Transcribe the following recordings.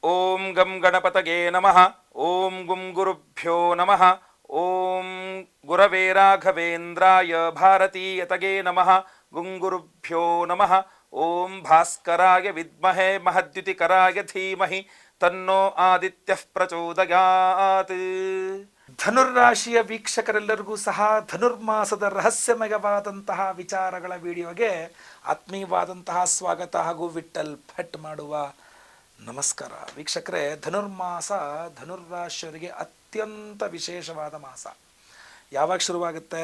ಓಂ ಗಂ ಗಣಪತಗೆ ನಮಃ. ಓಂ ಗುಂ ಗುರುಭ್ಯೋ ನಮಃ. ಓಂ ಗುರವೇ ರಾಘವೇಂದ್ರಾಯ ಭಾರತೀಯತಗೆ ನಮಃ. ಗುಂ ಗುರುಭ್ಯೋ ನಮಃ. ಓಂ ಭಾಸ್ಕರಾಯ ವಿದ್ಮಹೇ ಮಹದ್ಯುತಿಕರಾಯ ಧೀಮಹಿ ತನ್ನೋ ಆದಿತ್ಯಃ ಪ್ರಚೋದಯಾತ್. ಧನುರ್ರಾಶಿಯ ವೀಕ್ಷಕರೆಲ್ಲರಿಗೂ ಸಹ ಧನುರ್ಮಾಸದ ರಹಸ್ಯಮಯವಾದಂತಹ ವಿಚಾರಗಳ ವಿಡಿಯೋಗೆ ಆತ್ಮೀಯವಾದಂತಹ ಸ್ವಾಗತ ಹಾಗೂ ವಿಠಲ್ ಭಟ್ ಮಾಡುವ ನಮಸ್ಕಾರ. ವೀಕ್ಷಕರೇ, ಧನುರ್ಮಾಸ ಧನುರ್ರಾಶಿಯವರಿಗೆ ಅತ್ಯಂತ ವಿಶೇಷವಾದ ಮಾಸ. ಯಾವಾಗ ಶುರುವಾಗುತ್ತೆ?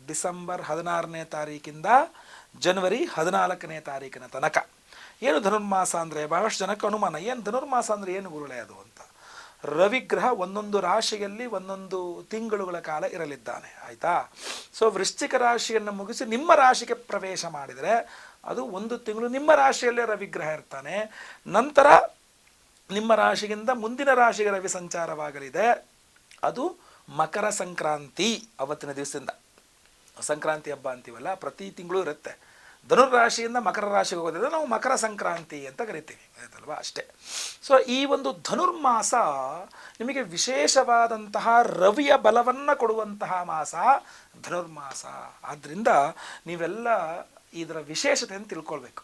ಡಿಸೆಂಬರ್ 16ನೇ ತಾರೀಕಿಂದ ಜನವರಿ 14ನೇ ತಾರೀಕಿನ ತನಕ. ಏನು ಧನುರ್ಮಾಸ ಅಂದರೆ? ಬಹಳಷ್ಟು ಜನಕ್ಕೆ ಅನುಮಾನ, ಏನು ಧನುರ್ಮಾಸ ಅಂದರೆ ಏನು ಗುರುಳೆ ಅದು ಅಂತ. ರವಿಗ್ರಹ ಒಂದೊಂದು ರಾಶಿಯಲ್ಲಿ ಒಂದೊಂದು ತಿಂಗಳುಗಳ ಕಾಲ ಇರಲಿದ್ದಾನೆ, ಆಯಿತಾ? ಸೊ ವೃಶ್ಚಿಕ ರಾಶಿಯನ್ನು ಮುಗಿಸಿ ನಿಮ್ಮ ರಾಶಿಗೆ ಪ್ರವೇಶ ಮಾಡಿದರೆ ಅದು ಒಂದು ತಿಂಗಳು ನಿಮ್ಮ ರಾಶಿಯಲ್ಲೇ ರವಿಗ್ರಹ ಇರ್ತಾನೆ. ನಂತರ ನಿಮ್ಮ ರಾಶಿಗಿಂತ ಮುಂದಿನ ರಾಶಿಗೆ ರವಿ ಸಂಚಾರವಾಗಲಿದೆ. ಅದು ಮಕರ ಸಂಕ್ರಾಂತಿ ಅವತ್ತಿನ ದಿವಸದಿಂದ. ಸಂಕ್ರಾಂತಿ ಹಬ್ಬ ಅಂತೀವಲ್ಲ, ಪ್ರತಿ ತಿಂಗಳು ಇರುತ್ತೆ. ಧನುರ್ರಾಶಿಯಿಂದ ಮಕರ ರಾಶಿಗೆ ಹೋಗೋದ್ರಿಂದ ನಾವು ಮಕರ ಸಂಕ್ರಾಂತಿ ಅಂತ ಕರಿತೀವಿ, ಆಯ್ತಲ್ವಾ? ಅಷ್ಟೇ. ಸೊ ಈ ಒಂದು ಧನುರ್ಮಾಸ ನಿಮಗೆ ವಿಶೇಷವಾದಂತಹ ರವಿಯ ಬಲವನ್ನು ಕೊಡುವಂತಹ ಮಾಸ ಧನುರ್ಮಾಸ. ಆದ್ದರಿಂದ ನೀವೆಲ್ಲ ಇದರ ವಿಶೇಷತೆಯನ್ನು ತಿಳ್ಕೊಳ್ಬೇಕು.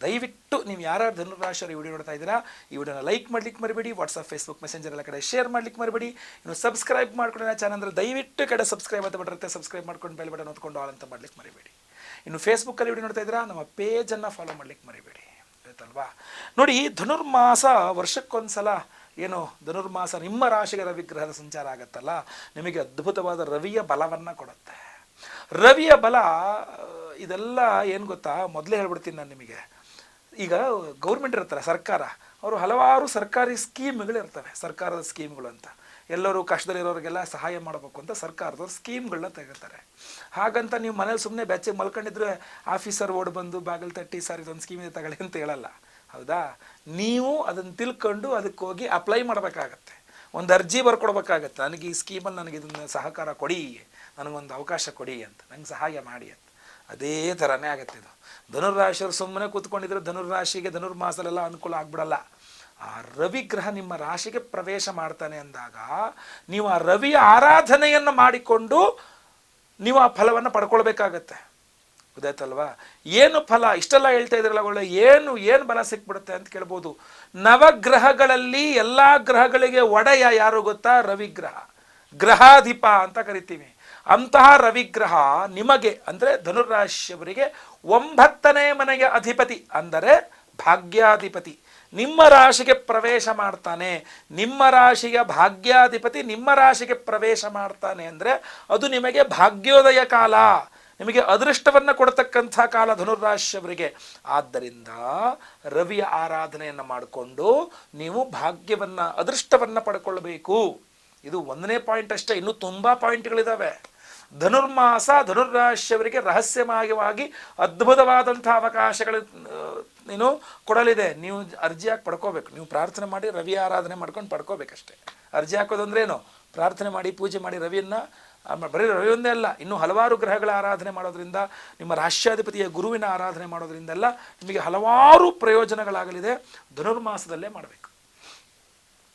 ದಯವಿಟ್ಟು ನೀವು ಯಾರ್ಯಾರು ಧನುರ್ರಾಶಿಯವರು ಈ ವಿಡಿಯೋ ನೋಡ್ತಾ ಇದ್ದೀರಾ, ಈ ವಿಡಿಯೋನ ಲೈಕ್ ಮಾಡ್ಲಿಕ್ಕೆ ಮರಿಬೇಡಿ. ವಾಟ್ಸಪ್, ಫೇಸ್ಬುಕ್, ಮೆಸೆಂಜರ್ ಎಲ್ಲ ಕಡೆ ಶೇರ್ ಮಾಡ್ಲಿಕ್ಕೆ ಮರಿಬೇಡಿ. ಇನ್ನು ಸಬ್ಸ್ಕ್ರೈಬ್ ಮಾಡ್ಕೊಂಡು ಚಾನಲ್ ಅಂದರೆ ದಯವಿಟ್ಟು ಕಡೆ ಸಬ್ಸ್ಕ್ರೈಬ್ ಅಂತ ಬರುತ್ತೆ, ಸಬ್ಸ್ಕ್ರೈಬ್ ಮಾಡ್ಕೊಂಡು ಬೆಲ್ ಬಟನ್ ಹೊತ್ಕೊಂಡು ಆಲ್ ಅಂತ ಮಾಡ್ಲಿಕ್ಕೆ ಮರಿಬೇಡಿ. ಇನ್ನು ಫೇಸ್ಬುಕ್ಕಲ್ಲಿ ವಿಡಿಯೋ ನೋಡ್ತಾ ಇದ್ದೀರಾ, ನಮ್ಮ ಪೇಜನ್ನು ಫಾಲೋ ಮಾಡ್ಲಿಕ್ಕೆ ಮರಿಬೇಡಿ, ಆಯ್ತಲ್ವಾ? ನೋಡಿ, ಧನುರ್ಮಾಸ ವರ್ಷಕ್ಕೊಂದ್ಸಲ ಏನು ಧನುರ್ಮಾಸ ನಿಮ್ಮ ರಾಶಿಗೆ ರವಿಗ್ರಹದ ಸಂಚಾರ ಆಗುತ್ತಲ್ಲ, ನಿಮಗೆ ಅದ್ಭುತವಾದ ರವಿಯ ಬಲವನ್ನು ಕೊಡುತ್ತೆ. ರವಿಯ ಬಲ ಇದೆಲ್ಲ ಏನು ಗೊತ್ತಾ? ಮೊದಲೇ ಹೇಳ್ಬಿಡ್ತೀನಿ ನಾನು ನಿಮಗೆ. ಈಗ ಗೌರ್ಮೆಂಟ್ ಇರ್ತಾರೆ, ಸರ್ಕಾರ, ಅವರು ಹಲವಾರು ಸರ್ಕಾರಿ ಸ್ಕೀಮ್ಗಳಿರ್ತವೆ, ಸರ್ಕಾರದ ಸ್ಕೀಮ್ಗಳು ಅಂತ. ಎಲ್ಲರೂ ಕಷ್ಟದಲ್ಲಿರೋರಿಗೆಲ್ಲ ಸಹಾಯ ಮಾಡಬೇಕು ಅಂತ ಸರ್ಕಾರದವ್ರು ಸ್ಕೀಮ್ಗಳನ್ನ ತೆಗಿತಾರೆ. ಹಾಗಂತ ನೀವು ಮನೇಲಿ ಸುಮ್ಮನೆ ಬೆಚ್ಚಗೆ ಮಲ್ಕೊಂಡಿದ್ರೆ ಆಫೀಸರ್ ಓಡ್ ಬಂದು ಬಾಗಿಲು ತಟ್ಟಿ ಸರ್ ಇದೊಂದು ಸ್ಕೀಮ್ ಇದೆ ತಗೊಳ್ಳಿ ಅಂತ ಹೇಳಲ್ಲ, ಹೌದಾ? ನೀವು ಅದನ್ನು ತಿಳ್ಕೊಂಡು ಅದಕ್ಕೆ ಹೋಗಿ ಅಪ್ಲೈ ಮಾಡಬೇಕಾಗತ್ತೆ, ಒಂದು ಅರ್ಜಿ ಬರ್ಕೊಡ್ಬೇಕಾಗತ್ತೆ. ನನಗೆ ಈ ಸ್ಕೀಮಲ್ಲಿ ನನಗೆ ಇದನ್ನು ಸಹಕಾರ ಕೊಡಿ, ನನಗೊಂದು ಅವಕಾಶ ಕೊಡಿ ಅಂತ, ನಂಗೆ ಸಹಾಯ ಮಾಡಿ ಅಂತ. ಅದೇ ಥರನೇ ಆಗುತ್ತೆ ಇದು. ಧನುರ್ರಾಶಿಯವರು ಸುಮ್ಮನೆ ಕೂತ್ಕೊಂಡಿದ್ರೆ ಧನುರ್ರಾಶಿಗೆ ಧನುರ್ಮಾಸಲೆಲ್ಲ ಅನುಕೂಲ ಆಗ್ಬಿಡಲ್ಲ. ಆ ರವಿಗ್ರಹ ನಿಮ್ಮ ರಾಶಿಗೆ ಪ್ರವೇಶ ಮಾಡ್ತಾನೆ ಅಂದಾಗ ನೀವು ಆ ರವಿಯ ಆರಾಧನೆಯನ್ನು ಮಾಡಿಕೊಂಡು ನೀವು ಆ ಫಲವನ್ನು ಪಡ್ಕೊಳ್ಬೇಕಾಗತ್ತೆ, ಗೊತ್ತಾಯ್ತಲ್ವಾ? ಏನು ಫಲ? ಇಷ್ಟೆಲ್ಲ ಹೇಳ್ತಾ ಇದ್ರಲ್ಲ, ಒಳ್ಳೆ ಏನು ಬಲ ಸಿಕ್ಬಿಡುತ್ತೆ ಅಂತ ಕೇಳ್ಬೋದು. ನವಗ್ರಹಗಳಲ್ಲಿ ಎಲ್ಲ ಗ್ರಹಗಳಿಗೆ ಒಡೆಯ ಯಾರು ಗೊತ್ತಾ? ರವಿಗ್ರಹ, ಗ್ರಹಾಧಿಪ ಅಂತ ಕರಿತೀವಿ. ಅಂತಹ ರವಿಗ್ರಹ ನಿಮಗೆ ಅಂದರೆ ಧನುರ್ರಾಶಿಯವರಿಗೆ 9ನೇ ಮನೆಯ ಅಧಿಪತಿ, ಅಂದರೆ ಭಾಗ್ಯಾಧಿಪತಿ, ನಿಮ್ಮ ರಾಶಿಗೆ ಪ್ರವೇಶ ಮಾಡ್ತಾನೆ. ನಿಮ್ಮ ರಾಶಿಯ ಭಾಗ್ಯಾಧಿಪತಿ ನಿಮ್ಮ ರಾಶಿಗೆ ಪ್ರವೇಶ ಮಾಡ್ತಾನೆ ಅಂದರೆ ಅದು ನಿಮಗೆ ಭಾಗ್ಯೋದಯ ಕಾಲ, ನಿಮಗೆ ಅದೃಷ್ಟವನ್ನು ಕೊಡತಕ್ಕಂಥ ಕಾಲ ಧನುರ್ರಾಶಿಯವರಿಗೆ. ಆದ್ದರಿಂದ ರವಿಯ ಆರಾಧನೆಯನ್ನು ಮಾಡಿಕೊಂಡು ನೀವು ಭಾಗ್ಯವನ್ನು, ಅದೃಷ್ಟವನ್ನು ಪಡ್ಕೊಳ್ಬೇಕು. ಇದು 1ನೇ ಪಾಯಿಂಟ್ ಅಷ್ಟೇ, ಇನ್ನೂ ತುಂಬ ಪಾಯಿಂಟ್ಗಳಿದ್ದಾವೆ. ಧನುರ್ಮಾಸ ಧನುರ್ರಾಶಿಯವರಿಗೆ ರಹಸ್ಯಮಯವಾಗಿ ಅದ್ಭುತವಾದಂಥ ಅವಕಾಶಗಳು ಕೊಡಲಿದೆ. ನೀವು ಅರ್ಜಿ ಹಾಕಿ ಪಡ್ಕೋಬೇಕು, ನೀವು ಪ್ರಾರ್ಥನೆ ಮಾಡಿ ರವಿ ಆರಾಧನೆ ಮಾಡ್ಕೊಂಡು ಪಡ್ಕೋಬೇಕಷ್ಟೇ. ಅರ್ಜಿ ಹಾಕೋದು ಅಂದ್ರೇನು? ಪ್ರಾರ್ಥನೆ ಮಾಡಿ, ಪೂಜೆ ಮಾಡಿ ರವಿಯನ್ನು. ಬರೀ ರವಿ ಒಂದೇ ಅಲ್ಲ, ಇನ್ನೂ ಹಲವಾರು ಗ್ರಹಗಳ ಆರಾಧನೆ ಮಾಡೋದ್ರಿಂದ, ನಿಮ್ಮ ರಾಷ್ಟ್ರಾಧಿಪತಿಯ ಗುರುವಿನ ಆರಾಧನೆ ಮಾಡೋದ್ರಿಂದೆಲ್ಲ ನಿಮಗೆ ಹಲವಾರು ಪ್ರಯೋಜನಗಳಾಗಲಿದೆ. ಧನುರ್ಮಾಸದಲ್ಲೇ ಮಾಡಬೇಕು,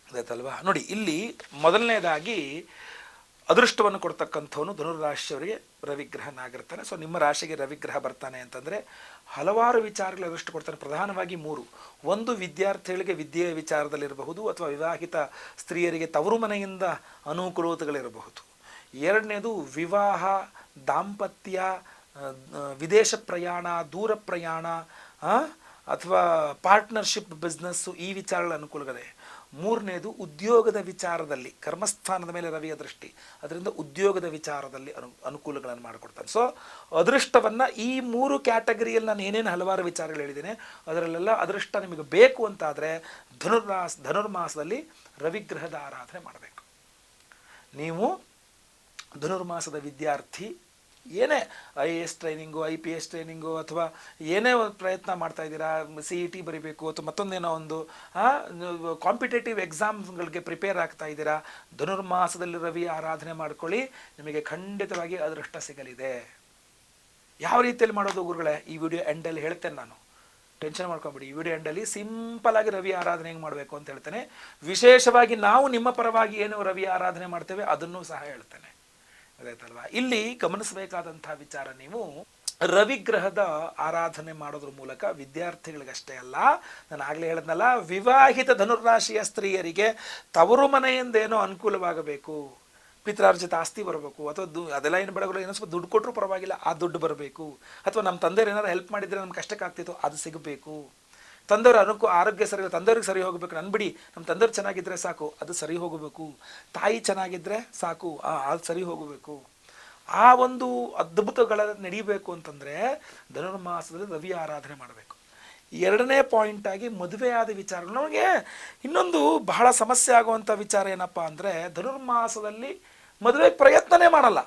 ಅದಾಯ್ತಲ್ವಾ? ನೋಡಿ, ಇಲ್ಲಿ ಮೊದಲನೇದಾಗಿ ಅದೃಷ್ಟವನ್ನು ಕೊಡ್ತಕ್ಕಂಥವನು ಧನುರ್ರಾಶಿಯವರಿಗೆ ರವಿಗ್ರಹನಾಗಿರ್ತಾನೆ. ಸೊ ನಿಮ್ಮ ರಾಶಿಗೆ ರವಿಗ್ರಹ ಬರ್ತಾನೆ ಅಂತಂದರೆ ಹಲವಾರು ವಿಚಾರಗಳು ಅದೃಷ್ಟ ಕೊಡ್ತಾನೆ. ಪ್ರಧಾನವಾಗಿ 3. ಒಂದು, ವಿದ್ಯಾರ್ಥಿಗಳಿಗೆ ವಿದ್ಯೆಯ ವಿಚಾರದಲ್ಲಿರಬಹುದು, ಅಥವಾ ವಿವಾಹಿತ ಸ್ತ್ರೀಯರಿಗೆ ತವರು ಮನೆಯಿಂದ ಅನುಕೂಲತೆಗಳಿರಬಹುದು. 2ನೇದು ವಿವಾಹ, ದಾಂಪತ್ಯ, ವಿದೇಶ ಪ್ರಯಾಣ, ದೂರ ಪ್ರಯಾಣ, ಅಥವಾ ಪಾರ್ಟ್ನರ್ಶಿಪ್, ಬಿಸ್ನೆಸ್ಸು, ಈ ವಿಚಾರಗಳ ಅನುಕೂಲಗಳೇ. 3ನೇದು ಉದ್ಯೋಗದ ವಿಚಾರದಲ್ಲಿ, ಕರ್ಮಸ್ಥಾನದ ಮೇಲೆ ರವಿಯ ದೃಷ್ಟಿ, ಅದರಿಂದ ಉದ್ಯೋಗದ ವಿಚಾರದಲ್ಲಿ ಅನುಕೂಲಗಳನ್ನು ಮಾಡಿಕೊಡ್ತಾನೆ. ಸೊ ಅದೃಷ್ಟವನ್ನು ಈ 3 ಕ್ಯಾಟಗರಿಯಲ್ಲಿ ನಾನು ಏನೇನು ಹಲವಾರು ವಿಚಾರಗಳು ಹೇಳಿದ್ದೇನೆ ಅದರಲ್ಲೆಲ್ಲ ಅದೃಷ್ಟ ನಿಮಗೆ ಬೇಕು ಅಂತಾದರೆ ಧನುರ್ಮಾಸದಲ್ಲಿ ರವಿಗ್ರಹದ ಆರಾಧನೆ ಮಾಡಬೇಕು. ನೀವು ಧನುರ್ಮಾಸದ ವಿದ್ಯಾರ್ಥಿ ಏನೇ IAS ಟ್ರೈನಿಂಗು, IPS ಟ್ರೈನಿಂಗು, ಅಥವಾ ಏನೇ ಒಂದು ಪ್ರಯತ್ನ ಮಾಡ್ತಾ ಇದ್ದೀರಾ, CET ಬರೀಬೇಕು ಅಥವಾ ಮತ್ತೊಂದೇನೋ ಒಂದು ಕಾಂಪಿಟೇಟಿವ್ ಎಕ್ಸಾಮ್ಗಳಿಗೆ ಪ್ರಿಪೇರ್ ಆಗ್ತಾ ಇದ್ದೀರಾ, ಧನುರ್ಮಾಸದಲ್ಲಿ ರವಿ ಆರಾಧನೆ ಮಾಡ್ಕೊಳ್ಳಿ, ನಿಮಗೆ ಖಂಡಿತವಾಗಿ ಅದೃಷ್ಟ ಸಿಗಲಿದೆ. ಯಾವ ರೀತಿಯಲ್ಲಿ ಮಾಡೋದು ಗುರುಗಳೇ? ಈ ವಿಡಿಯೋ ಎಂಡಲ್ಲಿ ಹೇಳ್ತೇನೆ ನಾನು. ಟೆನ್ಷನ್ ಮಾಡ್ಕೊಂಬಿಡಿ. ಈ ವಿಡಿಯೋ ಎಂಡಲ್ಲಿ ಸಿಂಪಲ್ ಆಗಿ ರವಿ ಆರಾಧನೆ ಹೆಂಗೆ ಮಾಡಬೇಕು ಅಂತ ಹೇಳ್ತೇನೆ. ವಿಶೇಷವಾಗಿ ನಾವು ನಿಮ್ಮ ಪರವಾಗಿ ಏನು ರವಿ ಆರಾಧನೆ ಮಾಡ್ತೇವೆ ಅದನ್ನು ಸಹ ಹೇಳ್ತೇನೆ. ಗೊತ್ತಾಯ್ತಲ್ವಾ? ಇಲ್ಲಿ ಗಮನಿಸಬೇಕಾದಂತಹ ವಿಚಾರ, ನೀವು ರವಿಗ್ರಹದ ಆರಾಧನೆ ಮಾಡೋದ್ರ ಮೂಲಕ ವಿದ್ಯಾರ್ಥಿಗಳಿಗಷ್ಟೇ ಅಲ್ಲ, ನಾನು ಆಗಲೇ ಹೇಳಿದ್ನಲ್ಲ, ವಿವಾಹಿತ ಧನುರ್ರಾಶಿಯ ಸ್ತ್ರೀಯರಿಗೆ ತವರು ಮನೆಯಿಂದೇನೋ ಅನುಕೂಲವಾಗಬೇಕು, ಪಿತ್ರಾರ್ಜಿತ ಆಸ್ತಿ ಬರಬೇಕು, ಅಥವಾ ಅದೆಲ್ಲ ಏನು ಬೇಡಗಳು, ಏನೋ ಸ್ವಲ್ಪ ದುಡ್ಡು ಕೊಟ್ಟರು ಪರವಾಗಿಲ್ಲ ಆ ದುಡ್ಡು ಬರಬೇಕು, ಅಥವಾ ನಮ್ಮ ತಂದೆಯರು ಏನಾರು ಹೆಲ್ಪ್ ಮಾಡಿದರೆ ನಮ್ಮ ಕಷ್ಟಕ್ಕಾಗ್ತಿತ್ತು ಅದು ಸಿಗಬೇಕು, ತಂದೆಯವರು ಆರೋಗ್ಯ ಸರಿ, ತಂದೆಯವ್ರಿಗೆ ಸರಿ ಹೋಗಬೇಕು, ನನ್ನ ಬಿಡಿ ನಮ್ಮ ತಂದೆಯವ್ರು ಚೆನ್ನಾಗಿದ್ದರೆ ಸಾಕು ಅದು ಸರಿ ಹೋಗಬೇಕು, ತಾಯಿ ಚೆನ್ನಾಗಿದ್ದರೆ ಸಾಕು ಅದು ಸರಿ ಹೋಗಬೇಕು. ಆ ಒಂದು ಅದ್ಭುತಗಳ ನಡೀಬೇಕು ಅಂತಂದರೆ ಧನುರ್ಮಾಸದಲ್ಲಿ ರವಿ ಆರಾಧನೆ ಮಾಡಬೇಕು. ಎರಡನೇ ಪಾಯಿಂಟ್ ಆಗಿ ಮದುವೆಯಾದ ವಿಚಾರಗಳು. ನಮಗೆ ಇನ್ನೊಂದು ಬಹಳ ಸಮಸ್ಯೆ ಆಗುವಂಥ ವಿಚಾರ ಏನಪ್ಪ ಅಂದರೆ, ಧನುರ್ಮಾಸದಲ್ಲಿ ಮದುವೆಗೆ ಪ್ರಯತ್ನನೇ ಮಾಡಲ್ಲ,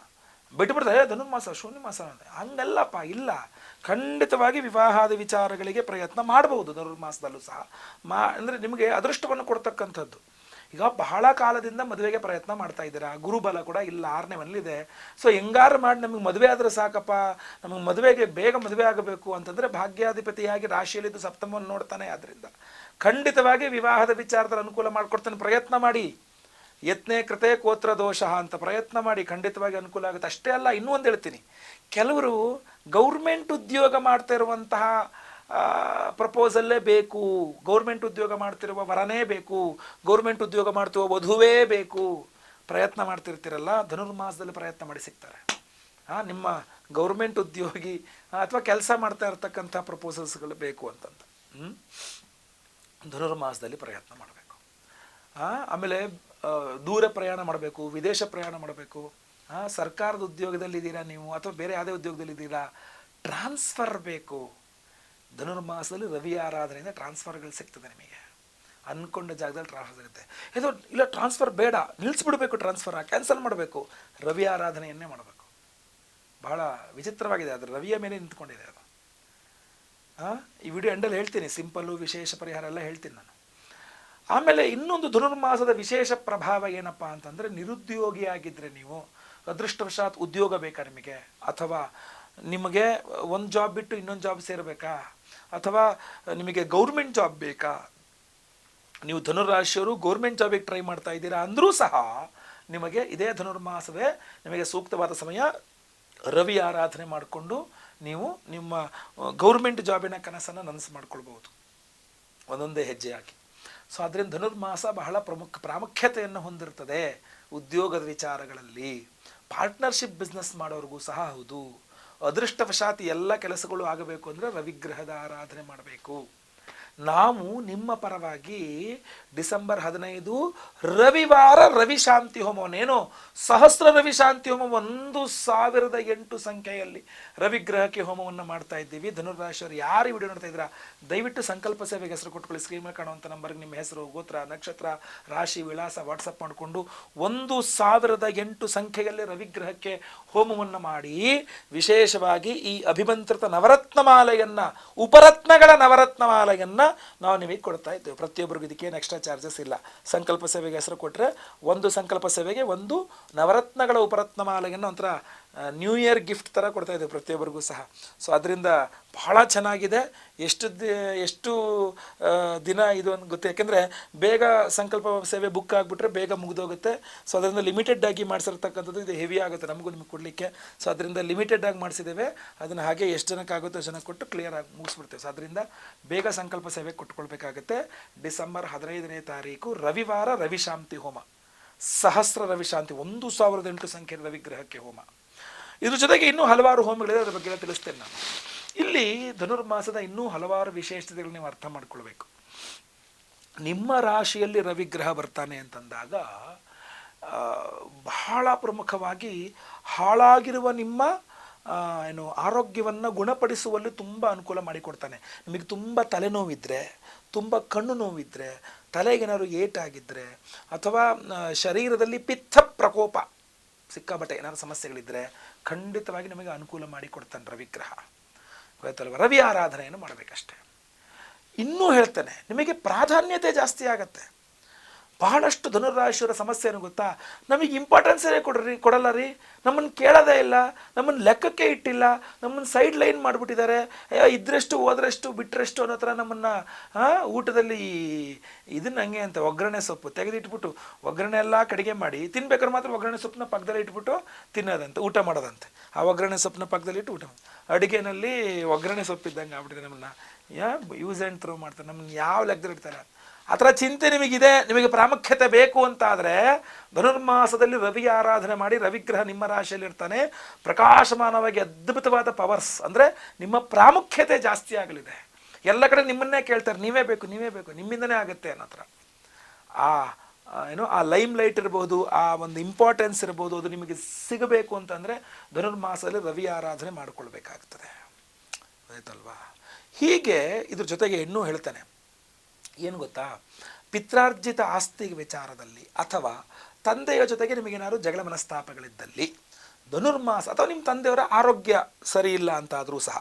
ಬಿಟ್ಟುಬಿಡ್ತಾರೆ ಧನುರ್ಮಾಸ ಶೂನ್ಯ ಮಾಸ ಹಂಗಲ್ಲಪ್ಪ. ಇಲ್ಲ, ಖಂಡಿತವಾಗಿ ವಿವಾಹದ ವಿಚಾರಗಳಿಗೆ ಪ್ರಯತ್ನ ಮಾಡಬಹುದು ಧನುರ್ಮಾಸದಲ್ಲೂ ಸಹ. ಅಂದರೆ ನಿಮಗೆ ಅದೃಷ್ಟವನ್ನು ಕೊಡ್ತಕ್ಕಂಥದ್ದು. ಈಗ ಬಹಳ ಕಾಲದಿಂದ ಮದುವೆಗೆ ಪ್ರಯತ್ನ ಮಾಡ್ತಾ ಇದ್ದೀರಾ, ಗುರುಬಲ ಕೂಡ ಇಲ್ಲ, 6ನೇ ಮನೇಲಿದೆ. ಸೊ ಹೆಂಗಾರು ಮಾಡಿ ನಮಗೆ ಮದುವೆ ಆದರೆ ಸಾಕಪ್ಪ, ನಮಗೆ ಮದುವೆಗೆ ಬೇಗ ಮದುವೆ ಆಗಬೇಕು ಅಂತಂದರೆ ಭಾಗ್ಯಾಧಿಪತಿಯಾಗಿ ರಾಶಿಯಲ್ಲಿದ್ದು ಸಪ್ತಮವನ್ನು ನೋಡ್ತಾನೆ. ಆದ್ದರಿಂದ ಖಂಡಿತವಾಗಿ ವಿವಾಹದ ವಿಚಾರದಲ್ಲಿ ಅನುಕೂಲ ಮಾಡಿಕೊಡ್ತಾನೆ. ಪ್ರಯತ್ನ ಮಾಡಿ. ಯತ್ನೇ ಕೃತೆ ಕೋತ್ರ ದೋಷ ಅಂತ ಪ್ರಯತ್ನ ಮಾಡಿ, ಖಂಡಿತವಾಗಿ ಅನುಕೂಲ ಆಗುತ್ತೆ. ಅಷ್ಟೇ ಅಲ್ಲ, ಇನ್ನೂ ಒಂದು ಹೇಳ್ತೀನಿ, ಕೆಲವರು ಗೌರ್ಮೆಂಟ್ ಉದ್ಯೋಗ ಮಾಡ್ತಾ ಇರುವಂತಹ ಪ್ರಪೋಸಲ್ಲೇ ಬೇಕು, ಗೌರ್ಮೆಂಟ್ ಉದ್ಯೋಗ ಮಾಡ್ತಿರುವ ವರನೇ ಬೇಕು, ಗೌರ್ಮೆಂಟ್ ಉದ್ಯೋಗ ಮಾಡ್ತಿರುವ ವಧುವೇ ಬೇಕು, ಪ್ರಯತ್ನ ಮಾಡ್ತಿರ್ತೀರಲ್ಲ, ಧನುರ್ಮಾಸದಲ್ಲಿ ಪ್ರಯತ್ನ ಮಾಡಿ ಸಿಗ್ತಾರೆ. ನಿಮ್ಮ ಗೌರ್ಮೆಂಟ್ ಉದ್ಯೋಗಿ ಅಥವಾ ಕೆಲಸ ಮಾಡ್ತಾ ಇರ್ತಕ್ಕಂಥ ಪ್ರಪೋಸಲ್ಸ್ಗಳು ಬೇಕು ಅಂತಂತ ಧನುರ್ಮಾಸದಲ್ಲಿ ಪ್ರಯತ್ನ ಮಾಡಬೇಕು. ಆಮೇಲೆ ದೂರ ಪ್ರಯಾಣ ಮಾಡಬೇಕು, ವಿದೇಶ ಪ್ರಯಾಣ ಮಾಡಬೇಕು, ಸರ್ಕಾರದ ಉದ್ಯೋಗದಲ್ಲಿದ್ದೀರಾ ನೀವು ಅಥವಾ ಬೇರೆ ಯಾವುದೇ ಉದ್ಯೋಗದಲ್ಲಿದ್ದೀರಾ, ಟ್ರಾನ್ಸ್ಫರ್ ಬೇಕು. ಧನುರ್ಮಾಸದಲ್ಲಿ ರವಿ ಆರಾಧನೆಯಿಂದ ಟ್ರಾನ್ಸ್ಫರ್ಗಳು ಸಿಗ್ತದೆ. ನಿಮಗೆ ಅಂದ್ಕೊಂಡ ಜಾಗದಲ್ಲಿ ಟ್ರಾನ್ಸ್ಫರ್ ಸಿಗುತ್ತೆ. ಇದು ಇಲ್ಲ ಟ್ರಾನ್ಸ್ಫರ್ ಬೇಡ, ನಿಲ್ಲಿಸ್ಬಿಡ್ಬೇಕು, ಟ್ರಾನ್ಸ್ಫರ್ ಕ್ಯಾನ್ಸಲ್ ಮಾಡಬೇಕು, ರವಿ ಆರಾಧನೆಯನ್ನೇ ಮಾಡಬೇಕು. ಬಹಳ ವಿಚಿತ್ರವಾಗಿದೆ, ಅದು ರವಿಯ ಮೇಲೆ ನಿಂತ್ಕೊಂಡಿದೆ ಅದು. ಈ ವಿಡಿಯೋ ಎಂಡಲ್ಲಿ ಹೇಳ್ತೀನಿ, ಸಿಂಪಲ್ಲು ವಿಶೇಷ ಪರಿಹಾರ ಎಲ್ಲ ಹೇಳ್ತೀನಿ ನಾನು. ಆಮೇಲೆ ಇನ್ನೊಂದು ಧನುರ್ಮಾಸದ ವಿಶೇಷ ಪ್ರಭಾವ ಏನಪ್ಪ ಅಂತಂದರೆ, ನಿರುದ್ಯೋಗಿಯಾಗಿದ್ದರೆ ನೀವು, ಅದೃಷ್ಟವಶಾತ್ ಉದ್ಯೋಗ ಬೇಕಾ ನಿಮಗೆ, ಅಥವಾ ನಿಮಗೆ ಒಂದು ಜಾಬ್ ಬಿಟ್ಟು ಇನ್ನೊಂದು ಜಾಬ್ ಸೇರಬೇಕಾ, ಅಥವಾ ನಿಮಗೆ ಗೌರ್ಮೆಂಟ್ ಜಾಬ್ ಬೇಕಾ, ನೀವು ಧನುರಾಶಿಯವರು ಗೌರ್ಮೆಂಟ್ ಜಾಬಿಗೆ ಟ್ರೈ ಮಾಡ್ತಾ ಇದ್ದೀರಾ ಅಂದರೂ ಸಹ ನಿಮಗೆ ಇದೇ ಧನುರ್ಮಾಸವೇ ನಿಮಗೆ ಸೂಕ್ತವಾದ ಸಮಯ. ರವಿ ಆರಾಧನೆ ಮಾಡಿಕೊಂಡು ನೀವು ನಿಮ್ಮ ಗೌರ್ಮೆಂಟ್ ಜಾಬಿನ ಕನಸನ್ನು ನನಸು ಮಾಡ್ಕೊಳ್ಬೋದು ಒಂದೊಂದೇ ಹೆಜ್ಜೆ ಹಾಕಿ. ಸೊ ಅದರಿಂದ ಧನುರ್ಮಾಸ ಬಹಳ ಪ್ರಾಮುಖ್ಯತೆಯನ್ನು ಹೊಂದಿರ್ತದೆ ಉದ್ಯೋಗದ ವಿಚಾರಗಳಲ್ಲಿ. ಪಾರ್ಟ್ನರ್ಶಿಪ್ ಬಿಸ್ನೆಸ್ ಮಾಡೋರಿಗೂ ಸಹ ಹೌದು. ಅದೃಷ್ಟವಶಾತ್ ಎಲ್ಲ ಕೆಲಸಗಳು ಆಗಬೇಕು ಅಂದರೆ ರವಿಗ್ರಹದ ಆರಾಧನೆ ಮಾಡಬೇಕು. ನಾವು ನಿಮ್ಮ ಪರವಾಗಿ ಡಿಸೆಂಬರ್ 15 ರವಿವಾರ ರವಿ ಶಾಂತಿ ಹೋಮವನ್ನೇನು ಸಹಸ್ರ ರವಿ ಶಾಂತಿ ಹೋಮ 1008 ಸಂಖ್ಯೆಯಲ್ಲಿ ರವಿಗ್ರಹಕ್ಕೆ ಹೋಮವನ್ನು ಮಾಡ್ತಾ ಇದ್ದೀವಿ. ಧನುರ್ರಾಶಿಯವರು ಯಾರು ವಿಡಿಯೋ ನೋಡ್ತಾ ಇದ್ದೀರಾ, ದಯವಿಟ್ಟು ಸಂಕಲ್ಪ ಸೇವೆಗೆ ಹೆಸರು ಕೊಟ್ಕೊಳ್ಳಿ. ಸ್ಕ್ರೀನ್ ಮೇಲೆ ಕಾಣುವಂಥ ನಂಬರ್ಗೆ ನಿಮ್ಮ ಹೆಸರು, ಗೋತ್ರ, ನಕ್ಷತ್ರ, ರಾಶಿ, ವಿಳಾಸ ವಾಟ್ಸಪ್ ಮಾಡಿಕೊಂಡು 1008 ಸಂಖ್ಯೆಯಲ್ಲಿ ರವಿಗ್ರಹಕ್ಕೆ ಹೋಮವನ್ನು ಮಾಡಿ, ವಿಶೇಷವಾಗಿ ಈ ಅಭಿಮಂತ್ರಿತ ನವರತ್ನಮಾಲೆಯನ್ನು, ಉಪರತ್ನಗಳ ನವರತ್ನಮಾಲೆಯನ್ನು ನಾವು ನಿಮಗೆ ಕೊಡ್ತಾ ಇದ್ದೇವೆ. ಪ್ರತಿಯೊಬ್ಬರಿಗೂ ಇದಕ್ಕೇನು ಎಕ್ಸ್ಟ್ರಾ ಚಾರ್ಜಸ್ ಇಲ್ಲ. ಸಂಕಲ್ಪ ಸೇವೆಗೆ ಹೆಸರು ಕೊಟ್ಟರೆ ಒಂದು ಸಂಕಲ್ಪ ಸೇವೆಗೆ ಒಂದು ನವರತ್ನಗಳ ಉಪರತ್ನಮಾಲೆಯನ್ನು ಒಂಥರ ನ್ಯೂ ಇಯರ್ ಗಿಫ್ಟ್ ಥರ ಕೊಡ್ತಾ ಇದ್ದೇವೆ ಪ್ರತಿಯೊಬ್ಬರಿಗೂ ಸಹ. ಸೊ ಅದರಿಂದ ಬಹಳ ಚೆನ್ನಾಗಿದೆ. ಎಷ್ಟು ದಿನ ಇದು ಅಂತ ಗೊತ್ತು, ಯಾಕೆಂದರೆ ಬೇಗ ಸಂಕಲ್ಪ ಸೇವೆ ಬುಕ್ ಆಗಿಬಿಟ್ರೆ ಬೇಗ ಮುಗಿದೋಗುತ್ತೆ. ಸೊ ಅದರಿಂದ ಲಿಮಿಟೆಡ್ ಆಗಿ ಮಾಡಿಸಿರ್ತಕ್ಕಂಥದ್ದು ಇದು ಹೆವಿ ಆಗುತ್ತೆ ನಮಗೂ ನಿಮಗೆ ಕೊಡಲಿಕ್ಕೆ. ಸೊ ಅದರಿಂದ ಲಿಮಿಟೆಡ್ ಆಗಿ ಮಾಡಿಸಿದ್ದೇವೆ. ಅದನ್ನು ಹಾಗೆ ಎಷ್ಟು ಜನಕ್ಕಾಗುತ್ತೋ ಜನಕ್ಕೆ ಕೊಟ್ಟು ಕ್ಲಿಯರ್ ಆಗಿ ಮುಗಿಸ್ಬಿಡ್ತೇವೆ. ಸೊ ಅದರಿಂದ ಬೇಗ ಸಂಕಲ್ಪ ಸೇವೆ ಕೊಟ್ಕೊಳ್ಬೇಕಾಗುತ್ತೆ. ಡಿಸೆಂಬರ್ 15ನೇ ತಾರೀಕು ರವಿವಾರ ರವಿಶಾಂತಿ ಹೋಮ, ಸಹಸ್ರ ರವಿಶಾಂತಿ 1008 ಸಂಖ್ಯೆ ರವಿಗ್ರಹಕ್ಕೆ ಹೋಮ. ಇದ್ರ ಜೊತೆಗೆ ಇನ್ನೂ ಹಲವಾರು ಹೋಮಗಳಿದೆ, ಅದರ ಬಗ್ಗೆ ತಿಳಿಸ್ತೇನೆ ನಾನು. ಇಲ್ಲಿ ಧನುರ್ಮಾಸದ ಇನ್ನೂ ಹಲವಾರು ವಿಶೇಷತೆಗಳು ನೀವು ಅರ್ಥ ಮಾಡ್ಕೊಳ್ಬೇಕು. ನಿಮ್ಮ ರಾಶಿಯಲ್ಲಿ ರವಿಗ್ರಹ ಬರ್ತಾನೆ ಅಂತಂದಾಗ ಬಹಳ ಪ್ರಮುಖವಾಗಿ ಹಾಳಾಗಿರುವ ನಿಮ್ಮ ಆರೋಗ್ಯವನ್ನು ಗುಣಪಡಿಸುವಲ್ಲಿ ತುಂಬ ಅನುಕೂಲ ಮಾಡಿಕೊಡ್ತಾನೆ. ನಿಮಗೆ ತುಂಬ ತಲೆನೋವಿದ್ದರೆ, ತುಂಬ ಕಣ್ಣು ನೋವಿದ್ದರೆ, ತಲೆಗೇನಾದ್ರು ಏಟಾಗಿದ್ದರೆ, ಅಥವಾ ಶರೀರದಲ್ಲಿ ಪಿತ್ತ ಪ್ರಕೋಪ ಸಿಕ್ಕಾಬಟ್ಟೆ ಏನಾದ್ರು ಸಮಸ್ಯೆಗಳಿದ್ದರೆ ಖಂಡಿತವಾಗಿ ನಮಗೆ ಅನುಕೂಲ ಮಾಡಿ ಕೊಡ್ತಾನೆ ರವಿಗ್ರಹ. ಗೊತ್ತಲ್ವ? ರವಿ ಆರಾಧನೆಯನ್ನು ಮಾಡಬೇಕಷ್ಟೆ. ಇನ್ನೂ ಹೇಳ್ತೇನೆ, ನಿಮಗೆ ಪ್ರಾಧಾನ್ಯತೆ ಜಾಸ್ತಿ ಆಗತ್ತೆ. ಬಹಳಷ್ಟು ಧನುರಾಶಿಯವರ ಸಮಸ್ಯೆ ಏನು ಗೊತ್ತಾ, ನಮಗೆ ಇಂಪಾರ್ಟೆನ್ಸೇ ಕೊಡಲ್ಲ ರೀ, ನಮ್ಮನ್ನು ಕೇಳೋದೇ ಇಲ್ಲ, ನಮ್ಮನ್ನು ಲೆಕ್ಕಕ್ಕೆ ಇಟ್ಟಿಲ್ಲ, ನಮ್ಮನ್ನು ಸೈಡ್ ಲೈನ್ ಮಾಡಿಬಿಟ್ಟಿದ್ದಾರೆ, ಇದ್ರೆಷ್ಟು ಹೋದ್ರೆಷ್ಟು ಬಿಟ್ಟರೆಷ್ಟು ಅನ್ನೋ ಥರ ನಮ್ಮನ್ನು ಊಟದಲ್ಲಿ ಇದನ್ನ ಹಂಗೆ ಅಂತ ಒಗ್ಗರಣೆ ಸೊಪ್ಪು ತೆಗೆದಿಟ್ಬಿಟ್ಟು ಒಗ್ಗರಣೆ ಎಲ್ಲ ಕಡಿಗೆ ಮಾಡಿ ತಿನ್ಬೇಕಾದ್ರೆ ಮಾತ್ರ ಒಗ್ಗರಣೆ ಸೊಪ್ಪನ್ನ ಪಕ್ಕದಲ್ಲಿ ಇಟ್ಬಿಟ್ಟು ತಿನ್ನೋದಂತೆ, ಊಟ ಮಾಡೋದಂತೆ. ಆ ಒಗ್ಗರಣೆ ಸೊಪ್ಪನ್ನ ಪಕ್ಕದಲ್ಲಿ ಇಟ್ಟು ಊಟ ಅಡುಗೆನಲ್ಲಿ ಒಗ್ಗರಣೆ ಸೊಪ್ಪಿದ್ದಂಗೆ ಆಗ್ಬಿಟ್ಟಿದೆ. ನಮ್ಮನ್ನು ಯೂಸ್ ಆ್ಯಂಡ್ ಥ್ರೋ ಮಾಡ್ತಾರೆ, ನಮ್ಮನ್ನು ಯಾವ ಲೆಕ್ಕದಲ್ಲಿ ಇಡ್ತಾರೆ. ಆ ಥರ ಚಿಂತೆ ನಿಮಗಿದೆ, ನಿಮಗೆ ಪ್ರಾಮುಖ್ಯತೆ ಬೇಕು ಅಂತಾದರೆ ಧನುರ್ಮಾಸದಲ್ಲಿ ರವಿ ಆರಾಧನೆ ಮಾಡಿ. ರವಿಗ್ರಹ ನಿಮ್ಮ ರಾಶಿಯಲ್ಲಿ ಇರ್ತಾನೆ, ಪ್ರಕಾಶಮಾನವಾಗಿ ಅದ್ಭುತವಾದ ಪವರ್ಸ್, ಅಂದರೆ ನಿಮ್ಮ ಪ್ರಾಮುಖ್ಯತೆ ಜಾಸ್ತಿ ಆಗಲಿದೆ. ಎಲ್ಲ ಕಡೆ ನಿಮ್ಮನ್ನೇ ಕೇಳ್ತಾರೆ, ನೀವೇ ಬೇಕು ನೀವೇ ಬೇಕು, ನಿಮ್ಮಿಂದನೇ ಆಗುತ್ತೆ ಅನ್ನೋ ಥರ. ಆ ಲೈಮ್ ಲೈಟ್ ಇರ್ಬೋದು, ಆ ಒಂದು ಇಂಪಾರ್ಟೆನ್ಸ್ ಇರ್ಬೋದು, ಅದು ನಿಮಗೆ ಸಿಗಬೇಕು ಅಂತಂದರೆ ಧನುರ್ಮಾಸದಲ್ಲಿ ರವಿ ಆರಾಧನೆ ಮಾಡಿಕೊಳ್ಬೇಕಾಗ್ತದೆ, ಆಯ್ತಲ್ವಾ. ಹೀಗೆ ಇದ್ರ ಜೊತೆಗೆ ಇನ್ನೂ ಹೇಳ್ತಾನೆ, ಏನು ಗೊತ್ತಾ, ಪಿತ್ರಾರ್ಜಿತ ಆಸ್ತಿ ವಿಚಾರದಲ್ಲಿ ಅಥವಾ ತಂದೆಯ ಜೊತೆಗೆ ನಿಮಗೇನಾದ್ರು ಜಗಳ ಮನಸ್ತಾಪಗಳಿದ್ದಲ್ಲಿ ಧನುರ್ಮಾಸ, ಅಥವಾ ನಿಮ್ಮ ತಂದೆಯವರ ಆರೋಗ್ಯ ಸರಿ ಇಲ್ಲ ಅಂತಾದರೂ ಸಹ,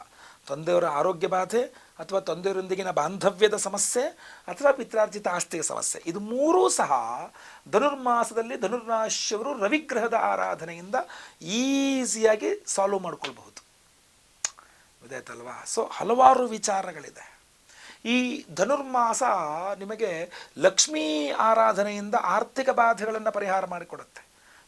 ತಂದೆಯವರ ಆರೋಗ್ಯ ಬಾಧೆ ಅಥವಾ ತಂದೆಯವರೊಂದಿಗಿನ ಬಾಂಧವ್ಯದ ಸಮಸ್ಯೆ ಅಥವಾ ಪಿತ್ರಾರ್ಜಿತ ಆಸ್ತಿಯ ಸಮಸ್ಯೆ, ಇದು ಮೂರೂ ಸಹ ಧನುರ್ಮಾಸದಲ್ಲಿ ಧನುರ್ರಾಶಿಯವರು ರವಿಗ್ರಹದ ಆರಾಧನೆಯಿಂದ ಈಸಿಯಾಗಿ ಸಾಲ್ವ್ ಮಾಡ್ಕೊಳ್ಬಹುದು, ಗೊತ್ತಾಯ್ತಲ್ವಾ. ಸೊ ಹಲವಾರು ವಿಚಾರಗಳಿದೆ. ಈ ಧನುರ್ಮಾಸ ನಿಮಗೆ ಲಕ್ಷ್ಮೀ ಆರಾಧನೆಯಿಂದ ಆರ್ಥಿಕ ಬಾಧೆಗಳನ್ನು ಪರಿಹಾರ ಮಾಡಿಕೊಡುತ್ತೆ.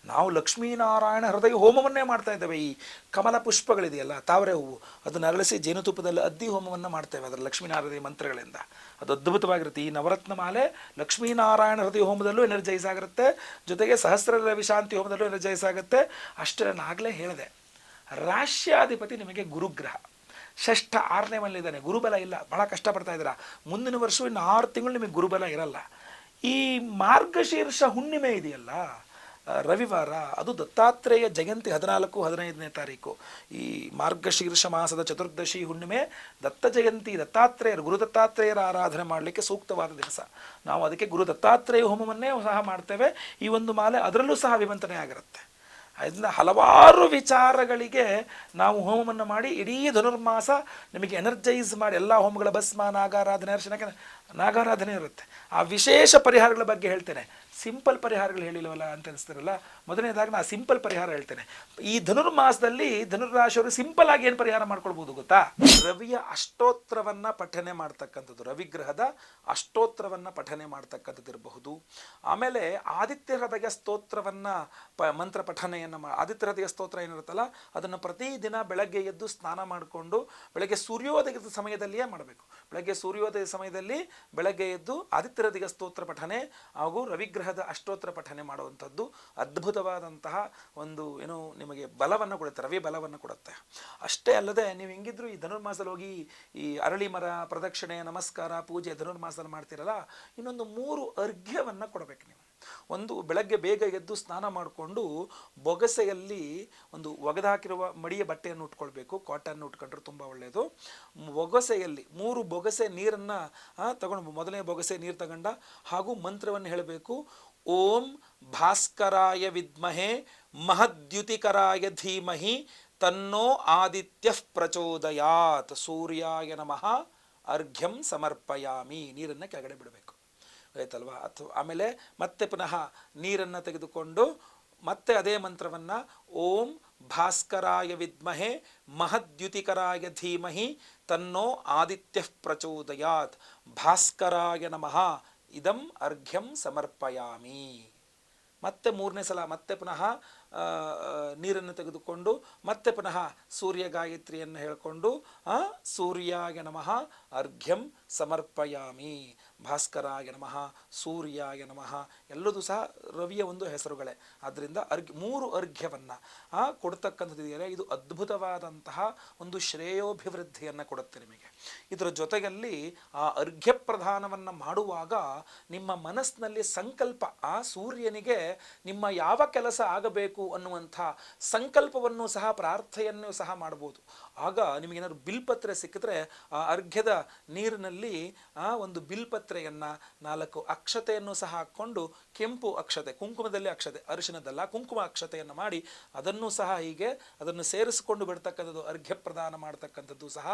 ನಾವು ಲಕ್ಷ್ಮೀನಾರಾಯಣ ಹೃದಯ ಹೋಮವನ್ನೇ ಮಾಡ್ತಾ ಇದ್ದೇವೆ. ಈ ಕಮಲ ಪುಷ್ಪಗಳಿದೆಯಲ್ಲ, ತಾವರೆ ಹೂವು, ಅದನ್ನು ಅರಳಿಸಿ ಜೇನುತುಪ್ಪದಲ್ಲಿ ಅದ್ದಿ ಹೋಮವನ್ನು ಮಾಡ್ತೇವೆ ಅದರ ಲಕ್ಷ್ಮೀನಾರಾಯಣ ಮಂತ್ರಗಳಿಂದ. ಅದು ಅದ್ಭುತವಾಗಿರುತ್ತೆ. ಈ ನವರತ್ನ ಮಾಲೆ ಲಕ್ಷ್ಮೀನಾರಾಯಣ ಹೃದಯ ಹೋಮದಲ್ಲೂ ಎನರ್ಜೈಸ್ ಆಗಿರುತ್ತೆ, ಜೊತೆಗೆ ಸಹಸ್ರ ರವಿಶಾಂತಿ ಹೋಮದಲ್ಲೂ ಎನರ್ಜೈಸ್ ಆಗುತ್ತೆ. ಅಷ್ಟೇ ನಾನು ಆಗಲೇ ಹೇಳಿದೆ, ರಾಶ್ಯಾಧಿಪತಿ ನಿಮಗೆ ಗುರುಗ್ರಹ, ಷಷ್ಠ 6ನೇ ಮನೆಯಲ್ಲಿದ್ದಾನೆ, ಗುರುಬಲ ಇಲ್ಲ, ಭಾಳ ಕಷ್ಟಪಡ್ತಾ ಇದ್ದೀರಾ. ಮುಂದಿನ ವರ್ಷ ಇನ್ನು 6 ತಿಂಗಳು ನಿಮಗೆ ಗುರುಬಲ ಇರಲ್ಲ. ಈ ಮಾರ್ಗಶೀರ್ಷ ಹುಣ್ಣಿಮೆ ಇದೆಯಲ್ಲ, ರವಿವಾರ, ಅದು ದತ್ತಾತ್ರೇಯ ಜಯಂತಿ 14-15ನೇ ತಾರೀಕು. ಈ ಮಾರ್ಗಶೀರ್ಷ ಮಾಸದ ಚತುರ್ದಶಿ ಹುಣ್ಣಿಮೆ ದತ್ತ ಜಯಂತಿ, ದತ್ತಾತ್ರೇಯರು, ಗುರು ದತ್ತಾತ್ರೇಯರ ಆರಾಧನೆ ಮಾಡಲಿಕ್ಕೆ ಸೂಕ್ತವಾದ ದಿವಸ. ನಾವು ಅದಕ್ಕೆ ಗುರು ದತ್ತಾತ್ರೇಯ ಹೋಮವನ್ನೇ ಸಹ ಮಾಡ್ತೇವೆ. ಈ ಒಂದು ಮಾಲೆ ಅದರಲ್ಲೂ ಸಹ ವಿಮಂತನೆ ಆಗಿರುತ್ತೆ. ಅದರಿಂದ ಹಲವಾರು ವಿಚಾರಗಳಿಗೆ ನಾವು ಹೋಮವನ್ನು ಮಾಡಿ ಇಡೀ ಧನುರ್ಮಾಸ ನಿಮಗೆ ಎನರ್ಜೈಸ್ ಮಾಡಿ, ಎಲ್ಲ ಹೋಮಗಳ ಭಸ್ಮ, ನಾಗಾರಾಧನೆ, ಅರ್ಶನಕ್ಕೆ ನಾಗಾರಾಧನೆ ಇರುತ್ತೆ. ಆ ವಿಶೇಷ ಪರಿಹಾರಗಳ ಬಗ್ಗೆ ಹೇಳ್ತೇನೆ. ಸಿಂಪಲ್ ಪರಿಹಾರಗಳು ಹೇಳಿಲ್ವಲ್ಲ ಅಂತ ಅನಿಸ್ತಿರಲ್ಲ, ಮೊದಲನೇದಾಗಿ ನಾನು ಸಿಂಪಲ್ ಪರಿಹಾರ ಹೇಳ್ತೇನೆ. ಈ ಧನುರ್ಮಾಸದಲ್ಲಿ ಧನುರ್ರಾಶಿಯವರು ಸಿಂಪಲ್ ಆಗಿ ಏನು ಪರಿಹಾರ ಮಾಡ್ಕೊಳ್ಬೋದು ಗೊತ್ತಾ, ರವಿಯ ಅಷ್ಟೋತ್ರವನ್ನು ಪಠನೆ ಮಾಡ್ತಕ್ಕಂಥದ್ದು, ರವಿಗ್ರಹದ ಅಷ್ಟೋತ್ರವನ್ನು ಪಠನೆ ಮಾಡ್ತಕ್ಕಂಥದ್ದು ಇರಬಹುದು. ಆಮೇಲೆ ಆದಿತ್ಯ ಹೃದಯ ಸ್ತೋತ್ರವನ್ನು ಮಂತ್ರ ಪಠನೆಯನ್ನು ಆದಿತ್ಯ ಹೃದಯ ಸ್ತೋತ್ರ ಏನಿರುತ್ತಲ್ಲ, ಅದನ್ನು ಪ್ರತಿದಿನ ಬೆಳಗ್ಗೆ ಎದ್ದು ಸ್ನಾನ ಮಾಡಿಕೊಂಡು ಬೆಳಗ್ಗೆ ಸೂರ್ಯೋದಯದ ಸಮಯದಲ್ಲಿಯೇ ಮಾಡಬೇಕು. ಬೆಳಗ್ಗೆ ಸೂರ್ಯೋದಯ ಸಮಯದಲ್ಲಿ ಬೆಳಗ್ಗೆ ಎದ್ದು ಆದಿತ್ಯ ಹೃದಯ ಸ್ತೋತ್ರ ಪಠನೆ ಹಾಗೂ ರವಿಗ್ರಹದ ಅಷ್ಟೋತ್ರ ಪಠನೆ ಮಾಡುವಂಥದ್ದು ಅದ್ಭುತವಾದಂತಹ ಒಂದು ನಿಮಗೆ ಬಲವನ್ನು ಕೊಡುತ್ತೆ, ರವಿ ಬಲವನ್ನು ಕೊಡುತ್ತೆ. ಅಷ್ಟೇ ಅಲ್ಲದೆ ನೀವು ಹೆಂಗಿದ್ರು ಈ ಧನುರ್ಮಾಸದಲ್ಲಿ ಹೋಗಿ ಈ ಅರಳಿ ಮರ ಪ್ರದಕ್ಷಿಣೆ, ನಮಸ್ಕಾರ, ಪೂಜೆ ಧನುರ್ಮಾಸದಲ್ಲಿ ಮಾಡ್ತೀರಲ್ಲ, ಇನ್ನೊಂದು 3 ಅರ್ಘ್ಯವನ್ನು ಕೊಡಬೇಕು ನೀವು. ಒಂದು, ಬೆಳಗ್ಗೆ ಬೇಗ ಎದ್ದು ಸ್ನಾನ ಮಾಡಿಕೊಂಡು ಬೊಗಸೆಯಲ್ಲಿ ಒಂದು ಒಗೆದಾಕಿರುವ ಮಡಿಯ ಬಟ್ಟೆಯನ್ನು ಉಟ್ಕೊಳ್ಬೇಕು, ಕಾಟನ್ ಉಟ್ಕೊಂಡ್ರೆ ತುಂಬ ಒಳ್ಳೆಯದು. ಬೊಗಸೆಯಲ್ಲಿ 3 ಬೊಗಸೆ ನೀರನ್ನು ತಗೊಂಡು, ಮೊದಲನೇ ಬೊಗಸೆ ನೀರು ತಗೊಂಡ ಹಾಗೂ ಮಂತ್ರವನ್ನು ಹೇಳಬೇಕು. ಓಂ ಭಾಸ್ಕರಾಯ ವಿದ್ಮಹೇ ಮಹದ್ಯುತಿಕರಾಯ ಧೀಮಹಿ ತನ್ನೋ ಆದಿತ್ಯ ಪ್ರಚೋದಯಾತ್ ಸೂರ್ಯಾಯ ನಮಃ ಅರ್ಘ್ಯಂ ಸಮರ್ಪಯಾಮಿ. ನೀರನ್ನು ಕೆಳಗಡೆ ಬಿಡಬೇಕು, ಆಯ್ತಲ್ವಾ. ಅಥವಾ ಆಮೇಲೆ ಮತ್ತೆ ಪುನಃ ನೀರನ್ನು ತೆಗೆದುಕೊಂಡು ಮತ್ತೆ ಅದೇ ಮಂತ್ರವನ್ನು ಓಂ ಭಾಸ್ಕರಾಯ ವಿದ್ಮಹೇ ಮಹದ್ಯುತಿಕರಾಯ ಧೀಮಹಿ ತನ್ನೋ ಆದಿತ್ಯ ಪ್ರಚೋದಯಾತ್ ಭಾಸ್ಕರಾಯ ನಮಃ ಇದಂ ಅರ್ಘ್ಯಂ ಸಮರ್ಪಯಾಮಿ. ಮತ್ತೆ 3ನೇ ಸಲ ಮತ್ತೆ ಪುನಃ ನೀರನ್ನು ತೆಗೆದುಕೊಂಡು ಮತ್ತೆ ಪುನಃ ಸೂರ್ಯ ಗಾಯತ್ರಿಯನ್ನು ಹೇಳಿಕೊಂಡು ಸೂರ್ಯಾಯ ನಮಃ ಅರ್ಘ್ಯಂ ಸಮರ್ಪಯಾಮಿ, ಭಾಸ್ಕರಾಯ ನಮಃ, ಸೂರ್ಯಾಯ ನಮಃ, ಎಲ್ಲದೂ ಸಹ ರವಿಯ ಒಂದು ಹೆಸರುಗಳೇ. ಆದ್ದರಿಂದ 3 ಅರ್ಘ್ಯವನ್ನು ಕೊಡ್ತಕ್ಕಂಥದ್ದು ಇದೆಯಲ್ಲ, ಇದು ಅದ್ಭುತವಾದಂತಹ ಒಂದು ಶ್ರೇಯೋಭಿವೃದ್ಧಿಯನ್ನು ಕೊಡುತ್ತೆ ನಿಮಗೆ. ಇದರ ಜೊತೆಯಲ್ಲಿ ಆ ಅರ್ಘ್ಯ ಪ್ರದಾನವನ್ನು ಮಾಡುವಾಗ ನಿಮ್ಮ ಮನಸ್ಸಿನಲ್ಲಿ ಸಂಕಲ್ಪ, ಆ ಸೂರ್ಯನಿಗೆ ನಿಮ್ಮ ಯಾವ ಕೆಲಸ ಆಗಬೇಕು ಅನ್ನುವಂಥ ಸಂಕಲ್ಪವನ್ನು ಸಹ, ಪ್ರಾರ್ಥನೆಯನ್ನು ಸಹ ಮಾಡ್ಬೋದು. ಆಗ ನಿಮಗೇನಾದ್ರು ಬಿಲ್ಪತ್ರೆ ಸಿಕ್ಕಿದ್ರೆ ಆ ಅರ್ಘ್ಯದ ನೀರಿನಲ್ಲಿ ಒಂದು ಬಿಲ್ಪತ್ರೆಯನ್ನು 4 ಅಕ್ಷತೆಯನ್ನು ಸಹ ಹಾಕ್ಕೊಂಡು, ಕೆಂಪು ಅಕ್ಷತೆ, ಕುಂಕುಮದಲ್ಲಿ ಅಕ್ಷತೆ, ಅರಿಶಿನದಲ್ಲ ಕುಂಕುಮ ಅಕ್ಷತೆಯನ್ನು ಮಾಡಿ ಅದನ್ನು ಸಹ ಹೀಗೆ ಅದನ್ನು ಸೇರಿಸಿಕೊಂಡು ಬಿಡ್ತಕ್ಕಂಥದ್ದು, ಅರ್ಘ್ಯ ಪ್ರದಾನ ಮಾಡ್ತಕ್ಕಂಥದ್ದು ಸಹ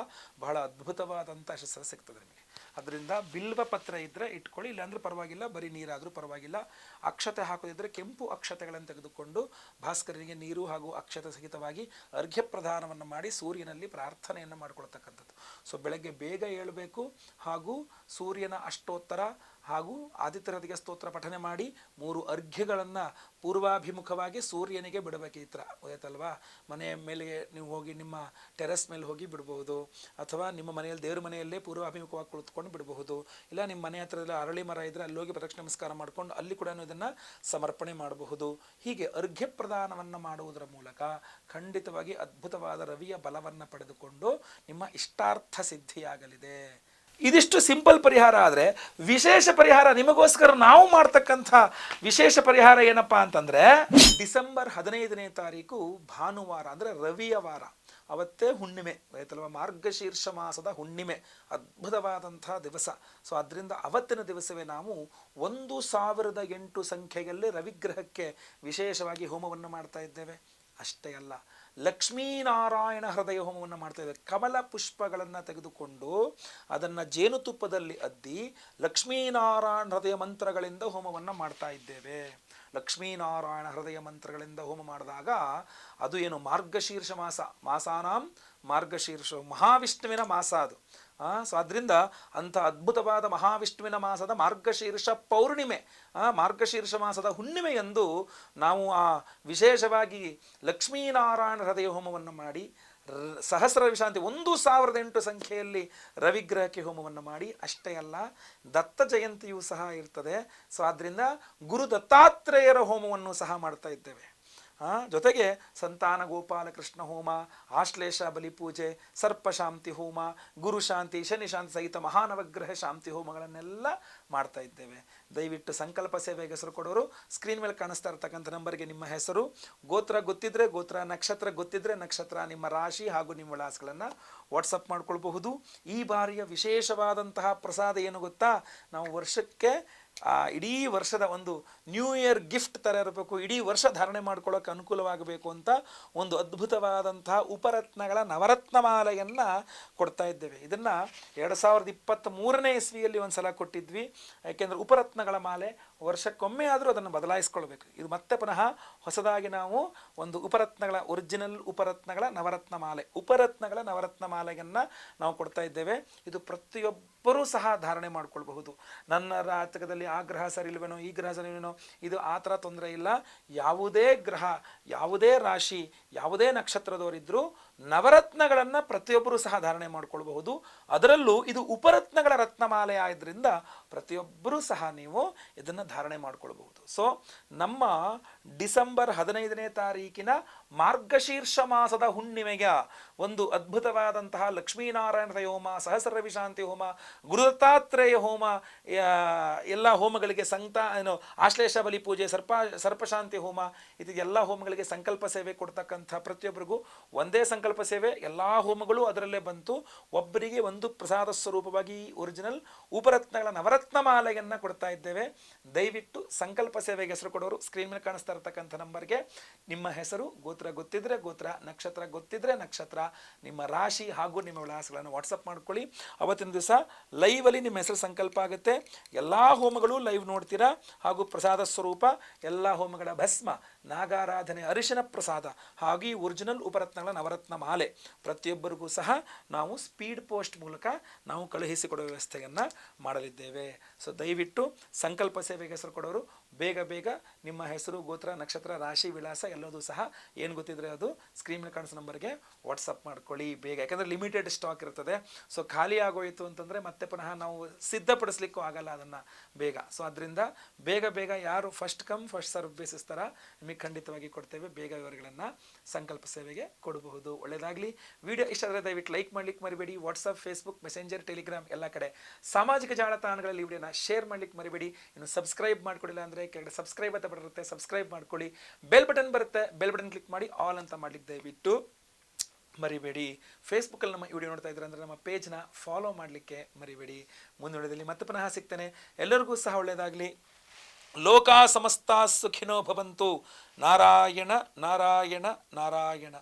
ಬಹಳ ಅದ್ಭುತವಾದಂಥ ಯಶಸ್ಸು ಸಿಗ್ತದೆ ನಿಮಗೆ. ಅದರಿಂದ ಬಿಲ್ವ ಪತ್ರ ಇದ್ದರೆ ಇಟ್ಕೊಳ್ಳಿ, ಇಲ್ಲಾಂದ್ರೆ ಪರವಾಗಿಲ್ಲ, ಬರೀ ನೀರಾದರೂ ಪರವಾಗಿಲ್ಲ. ಅಕ್ಷತೆ ಹಾಕೋದಿದ್ರೆ ಕೆಂಪು ಅಕ್ಷತೆಗಳನ್ನು ತೆಗೆದುಕೊಂಡು ಭಾಸ್ಕರನಿಗೆ ನೀರು ಹಾಗೂ ಅಕ್ಷತೆ ಸಹಿತವಾಗಿ ಅರ್ಘ್ಯ ಪ್ರದಾನವನ್ನು ಮಾಡಿ ಸೂರ್ಯನಲ್ಲಿ ಪ್ರಾರ್ಥನೆಯನ್ನು ಮಾಡಿಕೊಳ್ತಕ್ಕಂಥದ್ದು. ಸೊ ಬೆಳಗ್ಗೆ ಬೇಗ ಏಳಬೇಕು, ಹಾಗೂ ಸೂರ್ಯನ ಅಷ್ಟೋತ್ತರ ಹಾಗೂ ಆದಿತ್ಯ ಹೃದಯ ಸ್ತೋತ್ರ ಪಠನೆ ಮಾಡಿ 3 ಅರ್ಘ್ಯಗಳನ್ನು ಪೂರ್ವಾಭಿಮುಖವಾಗಿ ಸೂರ್ಯನಿಗೆ ಬಿಡಬೇಕು. ಈ ಥರ ಆಯ್ತಲ್ವಾ? ಮನೆಯ ಮೇಲೆ ನೀವು ಹೋಗಿ ನಿಮ್ಮ ಟೆರೆಸ್ ಮೇಲೆ ಹೋಗಿ ಬಿಡಬಹುದು, ಅಥವಾ ನಿಮ್ಮ ಮನೆಯಲ್ಲಿ ದೇವ್ರ ಮನೆಯಲ್ಲೇ ಪೂರ್ವಾಭಿಮುಖವಾಗಿ ಕುಳಿತುಕೊಂಡು ಬಿಡಬಹುದು. ಇಲ್ಲ ನಿಮ್ಮ ಮನೆ ಹತ್ರದಲ್ಲಿ ಅರಳಿ ಮರ ಇದ್ದರೆ ಅಲ್ಲಿ ಹೋಗಿ ಪ್ರದಕ್ಷಿಣೆ ನಮಸ್ಕಾರ ಮಾಡಿಕೊಂಡು ಅಲ್ಲಿ ಕೂಡ ಇದನ್ನು ಸಮರ್ಪಣೆ ಮಾಡಬಹುದು. ಹೀಗೆ ಅರ್ಘ್ಯ ಪ್ರದಾನವನ್ನು ಮಾಡುವುದರ ಮೂಲಕ ಖಂಡಿತವಾಗಿ ಅದ್ಭುತವಾದ ರವಿಯ ಬಲವನ್ನು ಪಡೆದುಕೊಂಡು ನಿಮ್ಮ ಇಷ್ಟಾರ್ಥ ಸಿದ್ಧಿಯಾಗಲಿದೆ. ಇದಿಷ್ಟು ಸಿಂಪಲ್ ಪರಿಹಾರ. ಆದರೆ ವಿಶೇಷ ಪರಿಹಾರ ನಿಮಗೋಸ್ಕರ ನಾವು ಮಾಡ್ತಕ್ಕಂಥ ವಿಶೇಷ ಪರಿಹಾರ ಏನಪ್ಪಾ ಅಂತಂದರೆ, ಡಿಸೆಂಬರ್ 15ನೇ ತಾರೀಕು ಭಾನುವಾರ, ಅಂದರೆ ರವಿಯ ವಾರ, ಅವತ್ತೇ ಹುಣ್ಣಿಮೆ ಆಯ್ತಲ್ವ? ಮಾರ್ಗಶೀರ್ಷ ಮಾಸದ ಹುಣ್ಣಿಮೆ, ಅದ್ಭುತವಾದಂಥ ದಿವಸ. ಸೊ ಅದರಿಂದ ಅವತ್ತಿನ ದಿವಸವೇ ನಾವು 1008 ಸಂಖ್ಯೆಯಲ್ಲಿ ರವಿಗ್ರಹಕ್ಕೆ ವಿಶೇಷವಾಗಿ ಹೋಮವನ್ನು ಮಾಡ್ತಾ ಇದ್ದೇವೆ. ಅಷ್ಟೇ ಅಲ್ಲ, ಲಕ್ಷ್ಮೀನಾರಾಯಣ ಹೃದಯ ಹೋಮವನ್ನು ಮಾಡ್ತಾ ಇದ್ದೇವೆ. ಕಮಲ ಪುಷ್ಪಗಳನ್ನು ತೆಗೆದುಕೊಂಡು ಅದನ್ನು ಜೇನುತುಪ್ಪದಲ್ಲಿ ಅದ್ದಿ ಲಕ್ಷ್ಮೀನಾರಾಯಣ ಹೃದಯ ಮಂತ್ರಗಳಿಂದ ಹೋಮವನ್ನು ಮಾಡ್ತಾ ಇದ್ದೇವೆ. ಲಕ್ಷ್ಮೀನಾರಾಯಣ ಹೃದಯ ಮಂತ್ರಗಳಿಂದ ಹೋಮ ಮಾಡಿದಾಗ ಅದು ಏನು ಮಾರ್ಗಶೀರ್ಷ ಮಾಸಾನಾಂ ಮಾರ್ಗಶೀರ್ಷ, ಮಹಾವಿಷ್ಣುವಿನ ಮಾಸ ಅದು. ಸೊ ಅದರಿಂದ ಅಂಥ ಅದ್ಭುತವಾದ ಮಹಾವಿಷ್ಣುವಿನ ಮಾಸದ ಮಾರ್ಗಶೀರ್ಷ ಪೌರ್ಣಿಮೆ, ಮಾರ್ಗಶೀರ್ಷ ಮಾಸದ ಹುಣ್ಣಿಮೆಯಂದು ನಾವು ವಿಶೇಷವಾಗಿ ಲಕ್ಷ್ಮೀನಾರಾಯಣ ಹೃದಯ ಹೋಮವನ್ನು ಮಾಡಿ ಸಹಸ್ರ ರವಿಶಾಂತಿ 1008 ಸಂಖ್ಯೆಯಲ್ಲಿ ರವಿಗ್ರಹಕ್ಕೆ ಹೋಮವನ್ನು ಮಾಡಿ. ಅಷ್ಟೇ ಅಲ್ಲ, ದತ್ತ ಜಯಂತಿಯೂ ಸಹ ಇರ್ತದೆ. ಸೊ ಆದ್ದರಿಂದ ಗುರು ದತ್ತಾತ್ರೇಯರ ಹೋಮವನ್ನು ಸಹ ಮಾಡ್ತಾ ಇದ್ದೇವೆ. ಜೊತೆಗೆ ಸಂತಾನ ಗೋಪಾಲಕೃಷ್ಣ ಹೋಮ, ಆಶ್ಲೇಷ ಬಲಿಪೂಜೆ, ಸರ್ಪಶಾಂತಿ ಹೋಮ, ಗುರು ಶಾಂತಿ, ಶನಿ ಶಾಂತಿ ಸಹಿತ ಮಹಾನವಗ್ರಹ ಶಾಂತಿ ಹೋಮಗಳನ್ನೆಲ್ಲ ಮಾಡ್ತಾ ಇದ್ದೇವೆ. ದಯವಿಟ್ಟು ಸಂಕಲ್ಪ ಸೇವೆಗೆ ಹೆಸರು ಕೊಡೋರು ಸ್ಕ್ರೀನ್ ಮೇಲೆ ಕಾಣಿಸ್ತಾ ಇರ್ತಕ್ಕಂಥ ನಂಬರ್ಗೆ ನಿಮ್ಮ ಹೆಸರು, ಗೋತ್ರ ಗೊತ್ತಿದ್ರೆ ಗೋತ್ರ, ನಕ್ಷತ್ರ ಗೊತ್ತಿದ್ರೆ ನಕ್ಷತ್ರ, ನಿಮ್ಮ ರಾಶಿ ಹಾಗೂ ನಿಮ್ಮ ವಿಳಾಸಗಳನ್ನು ವಾಟ್ಸಪ್ ಮಾಡ್ಕೊಳ್ಬಹುದು. ಈ ಬಾರಿಯ ವಿಶೇಷವಾದಂತಹ ಪ್ರಸಾದ ಏನು ಗೊತ್ತಾ? ನಾವು ವರ್ಷಕ್ಕೆ ಇಡೀ ವರ್ಷದ ಒಂದು ನ್ಯೂ ಇಯರ್ ಗಿಫ್ಟ್ ಥರ ಇರಬೇಕು, ಇಡೀ ವರ್ಷ ಧಾರಣೆ ಮಾಡ್ಕೊಳ್ಳೋಕೆ ಅನುಕೂಲವಾಗಬೇಕು ಅಂತ ಒಂದು ಅದ್ಭುತವಾದಂತಹ ಉಪರತ್ನಗಳ ನವರತ್ನ ಮಾಲೆಯನ್ನು ಕೊಡ್ತಾ ಇದ್ದೇವೆ. ಇದನ್ನು 2023ನೇ ಇಸ್ವಿಯಲ್ಲಿ ಒಂದು ಸಲ ಕೊಟ್ಟಿದ್ವಿ. ಯಾಕೆಂದರೆ ಉಪರತ್ನಗಳ ಮಾಲೆ ವರ್ಷಕ್ಕೊಮ್ಮೆ ಆದರೂ ಅದನ್ನು ಬದಲಾಯಿಸ್ಕೊಳ್ಬೇಕು. ಇದು ಮತ್ತೆ ಪುನಃ ಹೊಸದಾಗಿ ನಾವು ಒಂದು ಉಪರತ್ನಗಳ ಒರಿಜಿನಲ್ ಉಪರತ್ನಗಳ ನವರತ್ನ ಮಾಲೆ, ಉಪರತ್ನಗಳ ನವರತ್ನ ಮಾಲೆಯನ್ನು ನಾವು ಕೊಡ್ತಾ ಇದ್ದೇವೆ. ಇದು ಪ್ರತಿಯೊಬ್ಬರೂ ಸಹ ಧಾರಣೆ ಮಾಡ್ಕೊಳ್ಬಹುದು. ನನ್ನ ಜಾತಕದಲ್ಲಿ ಆ ಗ್ರಹ ಸರಿ ಇಲ್ವೇನೋ, ಈ ಗ್ರಹ ಸರಿ ಇಲ್ವೇನೋ, ಇದು ಆ ಥರ ತೊಂದರೆ ಇಲ್ಲ. ಯಾವುದೇ ಗ್ರಹ, ಯಾವುದೇ ರಾಶಿ, ಯಾವುದೇ ನಕ್ಷತ್ರದವರಿದ್ದರೂ ನವರತ್ನಗಳನ್ನು ಪ್ರತಿಯೊಬ್ಬರೂ ಸಹ ಧಾರಣೆ ಮಾಡ್ಕೊಳ್ಬಹುದು. ಅದರಲ್ಲೂ ಇದು ಉಪರತ್ನಗಳ ರತ್ನಮಾಲೆ ಆದ್ದರಿಂದ ಪ್ರತಿಯೊಬ್ಬರೂ ಸಹ ನೀವು ಇದನ್ನು ಧಾರಣೆ ಮಾಡ್ಕೊಳ್ಬಹುದು. ಸೊ ನಮ್ಮ ಡಿಸೆಂಬರ್ 15ನೇ ತಾರೀಕಿನ ಮಾರ್ಗಶೀರ್ಷ ಮಾಸದ ಹುಣ್ಣಿಮೆಗೆ ಒಂದು ಅದ್ಭುತವಾದಂತಹ ಲಕ್ಷ್ಮೀನಾರಾಯಣ ಹೋಮ, ಸಹಸ್ರ ರವಿಶಾಂತಿ ಹೋಮ, ಗುರುದತ್ತಾತ್ರೇಯ ಹೋಮ, ಎಲ್ಲ ಹೋಮಗಳಿಗೆ ಆಶ್ಲೇಷ ಬಲಿ ಪೂಜೆ, ಸರ್ಪಶಾಂತಿ ಹೋಮ, ಇದು ಎಲ್ಲ ಹೋಮಗಳಿಗೆ ಸಂಕಲ್ಪ ಸೇವೆ ಕೊಡ್ತಕ್ಕಂಥ ಪ್ರತಿಯೊಬ್ಬರಿಗೂ ಒಂದೇ ಸಂಕಲ್ಪ ಸೇವೆ, ಎಲ್ಲ ಹೋಮಗಳು ಅದರಲ್ಲೇ ಬಂತು. ಒಬ್ಬರಿಗೆ ಒಂದು ಪ್ರಸಾದ ಸ್ವರೂಪವಾಗಿ ಒರಿಜಿನಲ್ ಉಪರತ್ನಗಳ ನವರತ್ನ ಮಾಲೆಯನ್ನು ಕೊಡ್ತಾ ಇದ್ದೇವೆ. ದಯವಿಟ್ಟು ಸಂಕಲ್ಪ ಸೇವೆಗೆ ಹೆಸರು ಕೊಡೋರು ಸ್ಕ್ರೀನ್ ಮೇಲೆ ಕಾಣಿಸ್ತಾ ಇರ್ತಕ್ಕಂಥ ನಂಬರ್ಗೆ ನಿಮ್ಮ ಹೆಸರು, ಗೋತ್ರ ಗೊತ್ತಿದ್ರೆ ಗೋತ್ರ, ನಕ್ಷತ್ರ ಗೊತ್ತಿದ್ರೆ ನಕ್ಷತ್ರ, ನಿಮ್ಮ ರಾಶಿ ಹಾಗೂ ನಿಮ್ಮ ವಿಳಾಸಗಳನ್ನು ವಾಟ್ಸಪ್ ಮಾಡ್ಕೊಳ್ಳಿ. ಅವತ್ತಿನ ದಿವಸ ಲೈವಲ್ಲಿ ನಿಮ್ಮ ಹೆಸರು ಸಂಕಲ್ಪ ಆಗುತ್ತೆ. ಎಲ್ಲ ಹೋಮಗಳು ಲೈವ್ ನೋಡ್ತೀರಾ. ಹಾಗೂ ಪ್ರಸಾದ ಸ್ವರೂಪ ಎಲ್ಲ ಹೋಮಗಳ ಭಸ್ಮ, ನಾಗಾರಾಧನೆ, ಅರಿಶಿನ ಪ್ರಸಾದ ಹಾಗೂ ಈ ಒರಿಜಿನಲ್ ಉಪರತ್ನಗಳ ನವರತ್ನ ಮಾಲೆ ಪ್ರತಿಯೊಬ್ಬರಿಗೂ ಸಹ ನಾವು ಸ್ಪೀಡ್ ಪೋಸ್ಟ್ ಮೂಲಕ ನಾವು ಕಳುಹಿಸಿಕೊಡುವ ವ್ಯವಸ್ಥೆಯನ್ನು ಮಾಡಲಿದ್ದೇವೆ. ಸೊ ದಯವಿಟ್ಟು ಸಂಕಲ್ಪ ಸೇವೆಗೆ ಹೆಸರು ಕೊಡೋರು ಬೇಗ ಬೇಗ ನಿಮ್ಮ ಹೆಸರು, ಗೋತ್ರ, ನಕ್ಷತ್ರ, ರಾಶಿ, ವಿಳಾಸ ಎಲ್ಲದೂ ಸಹ ಏನು ಗೊತ್ತಿದ್ರೆ ಅದು ಸ್ಕ್ರೀನ್ ಮೇಲೆ ಕಾಣಿಸೋ ನಂಬರ್ಗೆ ವಾಟ್ಸಪ್ ಮಾಡ್ಕೊಳ್ಳಿ ಬೇಗ. ಯಾಕಂದರೆ ಲಿಮಿಟೆಡ್ ಸ್ಟಾಕ್ ಇರ್ತದೆ. ಸೊ ಖಾಲಿ ಆಗೋಯಿತು ಅಂತಂದರೆ ಮತ್ತೆ ಪುನಃ ನಾವು ಸಿದ್ಧಪಡಿಸ್ಲಿಕ್ಕೂ ಆಗಲ್ಲ ಅದನ್ನು ಬೇಗ. ಸೊ ಅದರಿಂದ ಬೇಗ ಬೇಗ ಯಾರು first come first serve basis ಥರ ನಿಮಗೆ ಖಂಡಿತವಾಗಿ ಕೊಡ್ತೇವೆ. ಬೇಗ ವಿವರಗಳನ್ನು ಸಂಕಲ್ಪ ಸೇವೆಗೆ ಕೊಡಬಹುದು. ಒಳ್ಳೆಯದಾಗಲಿ. ವಿಡಿಯೋ ಇಷ್ಟ ಆದರೆ ದಯವಿಟ್ಟು ಲೈಕ್ ಮಾಡ್ಲಿಕ್ಕೆ ಮರಿಬೇಡಿ. ವಾಟ್ಸಪ್, ಫೇಸ್ಬುಕ್, ಮೆಸೆಂಜರ್, ಟೆಲಿಗ್ರಾಮ್ ಎಲ್ಲ ಕಡೆ ಸಾಮಾಜಿಕ ಜಾಲತಾಣಗಳಲ್ಲಿ ವಿಡಿಯೋನ ಶೇರ್ ಮಾಡ್ಲಿಕ್ಕೆ ಮರಿಬೇಡಿ. ಇನ್ನು ಸಬ್ಸ್ಕ್ರೈಬ್ ಮಾಡ್ಕೊಳ್ಳಿಲ್ಲ ಅಂದರೆ ಕೆಳಗಡೆ ಸಬ್ಸ್ಕ್ರೈಬ್ ಅಂತ ಬರುತ್ತೆ, ಸಬ್ಸ್ಕ್ರೈಬ್ ಮಾಡ್ಕೊಳ್ಳಿ. ಬೆಲ್ ಬಟನ್ ಬರುತ್ತೆ, ಬೆಲ್ ಬಟನ್ ಕ್ಲಿಕ್ ಮಾಡಿ ಆಲ್ ಅಂತ ಮಾಡ್ಲಿಕ್ಕೆ ದಯವಿಟ್ಟು ಮರಿಬೇಡಿ. ಫೇಸ್ಬುಕ್ಕಲ್ಲಿ ನಮ್ಮ ವಿಡಿಯೋ ನೋಡ್ತಾ ಇದ್ರೆ ಅಂದರೆ ನಮ್ಮ ಪೇಜ್ನ ಫಾಲೋ ಮಾಡಲಿಕ್ಕೆ ಮರಿಬೇಡಿ. ಮುಂದಿನ ವಿಡಿಯೋದಲ್ಲಿ ಮತ್ತೆ ಪುನಃ ಸಿಗ್ತೇನೆ. ಎಲ್ಲರಿಗೂ ಸಹ ಒಳ್ಳೆಯದಾಗಲಿ. ಲೋಕ ಸಮಸ್ತ ಸುಖಿನೋ ಭವಂತು. ನಾರಾಯಣ ನಾರಾಯಣ ನಾರಾಯಣ.